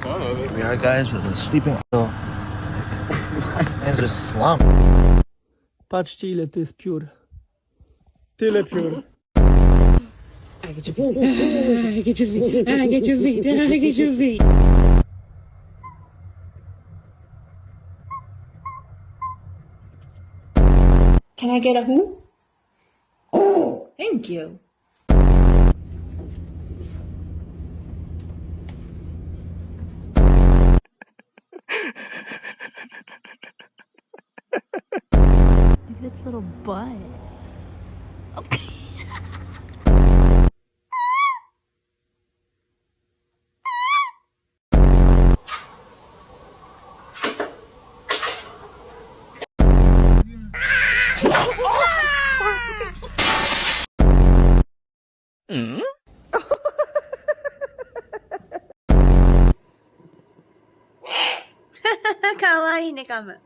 We are guys with a sleeping pill. Man's just slumped. Patrzcie, ile tu jest piór. Tyle piór. I get your feet. I get your feet. I get your feet. I get your feet. Can I get a who? Oh, thank you. Look at its little butt. Kawaii ne,ガム。